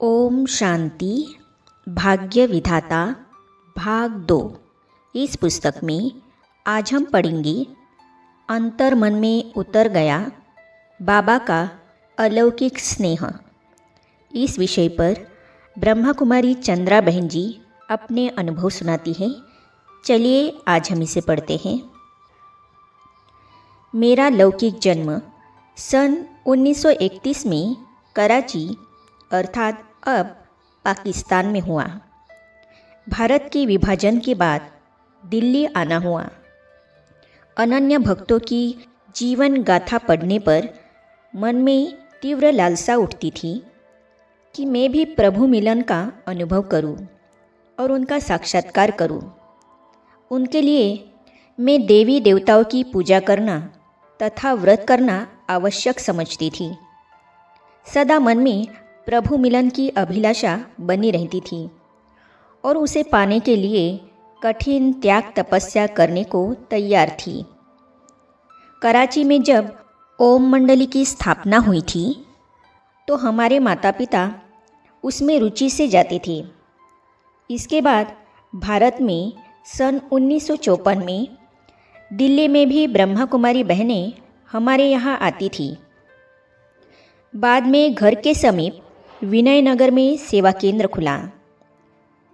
ओम शांति भाग्य विधाता भाग 2। इस पुस्तक में आज हम पढ़ेंगे अंतर मन में उतर गया बाबा का अलौकिक स्नेह। इस विषय पर ब्रह्मा कुमारी चंद्रा बहन जी अपने अनुभव सुनाती हैं। चलिए आज हम इसे पढ़ते हैं। मेरा लौकिक जन्म सन 1931 में कराची अर्थात अब पाकिस्तान में हुआ। भारत के विभाजन के बाद दिल्ली आना हुआ। अनन्य भक्तों की जीवन गाथा पढ़ने पर मन में तीव्र लालसा उठती थी कि मैं भी प्रभु मिलन का अनुभव करूं और उनका साक्षात्कार करूं। उनके लिए मैं देवी देवताओं की पूजा करना तथा व्रत करना आवश्यक समझती थी। सदा मन में प्रभु मिलन की अभिलाषा बनी रहती थी और उसे पाने के लिए कठिन त्याग तपस्या करने को तैयार थी। कराची में जब ओम मंडली की स्थापना हुई थी तो हमारे माता पिता उसमें रुचि से जाते थे। इसके बाद भारत में सन 1954 में दिल्ली में भी ब्रह्मा कुमारी बहनें हमारे यहाँ आती थी। बाद में घर के समीप विनयनगर में सेवा केंद्र खुला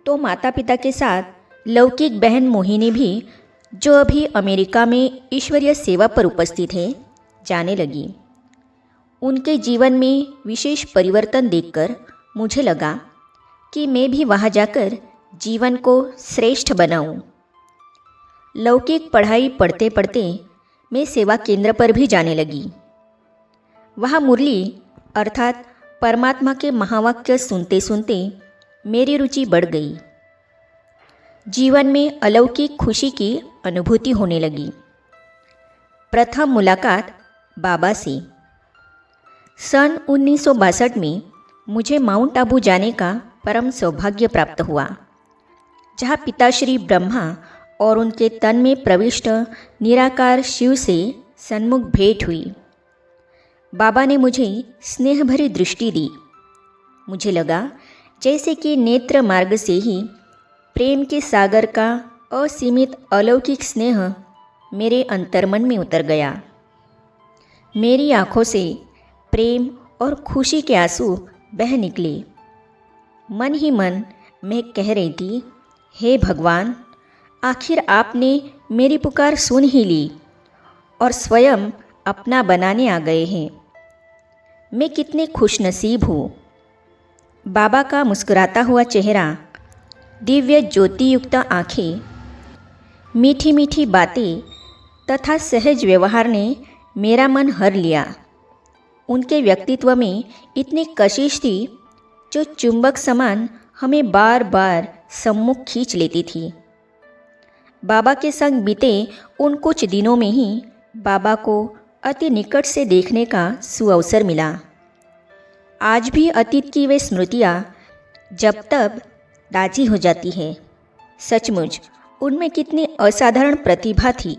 तो माता पिता के साथ लौकिक बहन मोहिनी भी, जो अभी अमेरिका में ईश्वरीय सेवा पर उपस्थित है, जाने लगी। उनके जीवन में विशेष परिवर्तन देखकर मुझे लगा कि मैं भी वहाँ जाकर जीवन को श्रेष्ठ बनाऊं। लौकिक पढ़ाई पढ़ते पढ़ते मैं सेवा केंद्र पर भी जाने लगी। वहाँ मुरली अर्थात परमात्मा के महावाक्य सुनते सुनते मेरी रुचि बढ़ गई। जीवन में अलौकिक खुशी की अनुभूति होने लगी। प्रथम मुलाकात बाबा से सन 1962 में मुझे माउंट आबू जाने का परम सौभाग्य प्राप्त हुआ, जहाँ पिताश्री ब्रह्मा और उनके तन में प्रविष्ट निराकार शिव से सन्मुख भेंट हुई। बाबा ने मुझे स्नेह भरी दृष्टि दी। मुझे लगा जैसे कि नेत्र मार्ग से ही प्रेम के सागर का असीमित अलौकिक स्नेह मेरे अंतर्मन में उतर गया। मेरी आँखों से प्रेम और खुशी के आंसू बह निकले। मन ही मन मैं कह रही थी, हे भगवान, आखिर आपने मेरी पुकार सुन ही ली और स्वयं अपना बनाने आ गए हैं। मैं कितने खुशनसीब हूँ। बाबा का मुस्कुराता हुआ चेहरा, दिव्य ज्योति युक्त आँखें, मीठी मीठी बातें तथा सहज व्यवहार ने मेरा मन हर लिया। उनके व्यक्तित्व में इतनी कशिश थी जो चुंबक समान हमें बार बार सम्मुख खींच लेती थी। बाबा के संग बीते उन कुछ दिनों में ही बाबा को अति निकट से देखने का सुअवसर मिला। आज भी अतीत की वे स्मृतियाँ जब तब ताज़ी हो जाती है। सचमुच उनमें कितनी असाधारण प्रतिभा थी।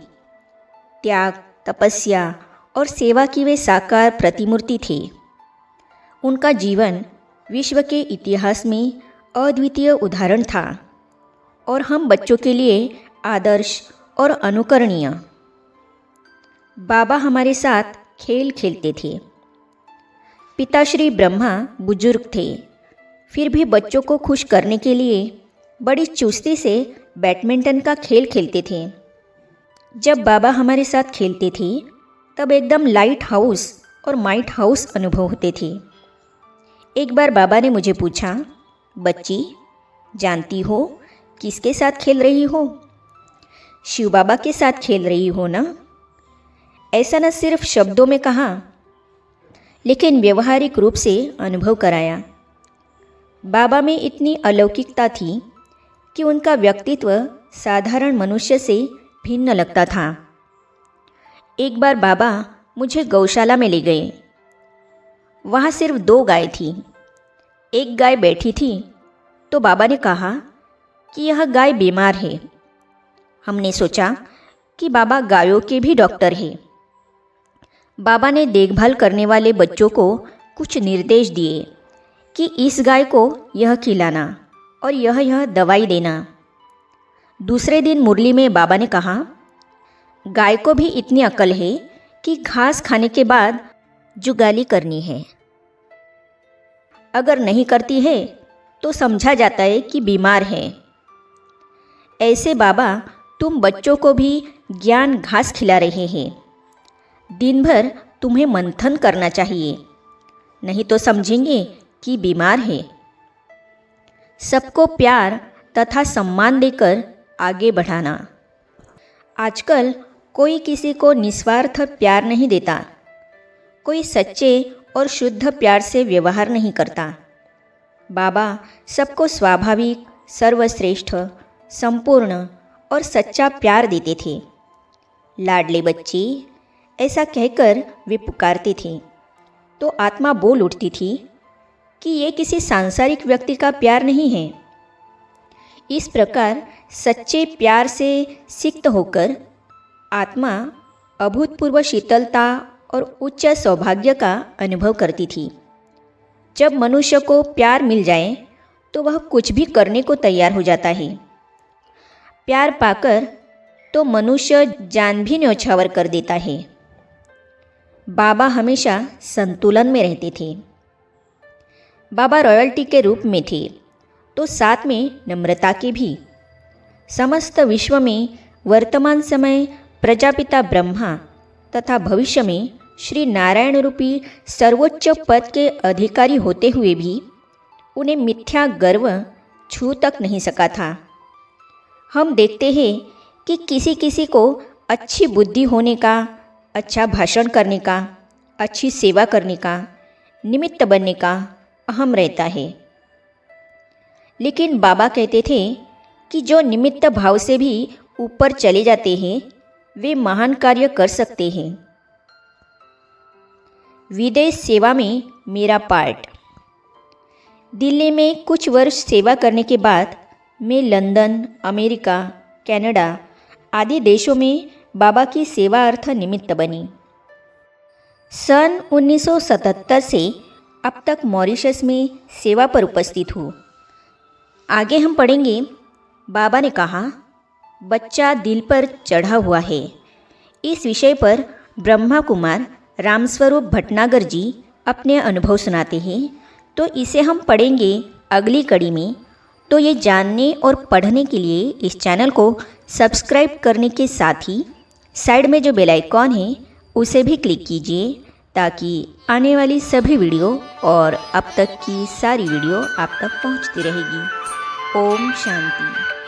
त्याग, तपस्या और सेवा की वे साकार प्रतिमूर्ति थे। उनका जीवन विश्व के इतिहास में अद्वितीय उदाहरण था और हम बच्चों के लिए आदर्श और अनुकरणीय। बाबा हमारे साथ खेल खेलते थे। पिताश्री ब्रह्मा बुजुर्ग थे, फिर भी बच्चों को खुश करने के लिए बड़ी चुस्ती से बैडमिंटन का खेल खेलते थे। जब बाबा हमारे साथ खेलते थे तब एकदम लाइट हाउस और माइट हाउस अनुभव होते थे। एक बार बाबा ने मुझे पूछा, बच्ची, जानती हो किसके साथ खेल रही हो? शिव बाबा के साथ खेल रही हो ना? ऐसा न सिर्फ शब्दों में कहा, लेकिन व्यवहारिक रूप से अनुभव कराया। बाबा में इतनी अलौकिकता थी कि उनका व्यक्तित्व साधारण मनुष्य से भिन्न लगता था। एक बार बाबा मुझे गौशाला में ले गए। वहाँ सिर्फ 2 गाय थी। एक गाय बैठी थी तो बाबा ने कहा कि यह गाय बीमार है। हमने सोचा कि बाबा गायों के भी डॉक्टर हैं। बाबा ने देखभाल करने वाले बच्चों को कुछ निर्देश दिए कि इस गाय को यह खिलाना और यह दवाई देना। दूसरे दिन मुरली में बाबा ने कहा, गाय को भी इतनी अक्ल है कि घास खाने के बाद जुगाली करनी है। अगर नहीं करती है तो समझा जाता है कि बीमार है। ऐसे बाबा तुम बच्चों को भी ज्ञान घास खिला रहे हैं। दिन भर तुम्हें मंथन करना चाहिए, नहीं तो समझेंगे कि बीमार है। सबको प्यार तथा सम्मान देकर आगे बढ़ाना। आजकल कोई किसी को निस्वार्थ प्यार नहीं देता, कोई सच्चे और शुद्ध प्यार से व्यवहार नहीं करता। बाबा सबको स्वाभाविक, सर्वश्रेष्ठ, संपूर्ण और सच्चा प्यार देते थे। लाडले बच्चे ऐसा कहकर वे पुकारते थे तो आत्मा बोल उठती थी कि ये किसी सांसारिक व्यक्ति का प्यार नहीं है। इस प्रकार सच्चे प्यार से सिक्त होकर आत्मा अभूतपूर्व शीतलता और उच्च सौभाग्य का अनुभव करती थी। जब मनुष्य को प्यार मिल जाए तो वह कुछ भी करने को तैयार हो जाता है। प्यार पाकर तो मनुष्य जान भी न्यौछावर कर देता है। बाबा हमेशा संतुलन में रहते थे। बाबा रॉयल्टी के रूप में थे तो साथ में नम्रता के भी। समस्त विश्व में वर्तमान समय प्रजापिता ब्रह्मा तथा भविष्य में श्री नारायण रूपी सर्वोच्च पद के अधिकारी होते हुए भी उन्हें मिथ्या गर्व छू तक नहीं सका था। हम देखते हैं कि किसी किसी को अच्छी बुद्धि होने का, अच्छा भाषण करने का, अच्छी सेवा करने का, निमित्त बनने का अहम रहता है। लेकिन बाबा कहते थे कि जो निमित्त भाव से भी ऊपर चले जाते हैं वे महान कार्य कर सकते हैं। विदेश सेवा में मेरा पार्ट। दिल्ली में कुछ वर्ष सेवा करने के बाद मैं लंदन, अमेरिका, कनाडा आदि देशों में बाबा की सेवा अर्थ निमित्त बनी। सन 1977 से अब तक मॉरिशस में सेवा पर उपस्थित हूँ। आगे हम पढ़ेंगे। बाबा ने कहा, बच्चा दिल पर चढ़ा हुआ है। इस विषय पर ब्रह्मा कुमार रामस्वरूप भटनागर जी अपने अनुभव सुनाते हैं, तो इसे हम पढ़ेंगे अगली कड़ी में। तो ये जानने और पढ़ने के लिए इस चैनल को सब्सक्राइब करने के साथ ही साइड में जो बेल आइकॉन है उसे भी क्लिक कीजिए, ताकि आने वाली सभी वीडियो और अब तक की सारी वीडियो आप तक पहुंचती रहेगी। ओम शांति।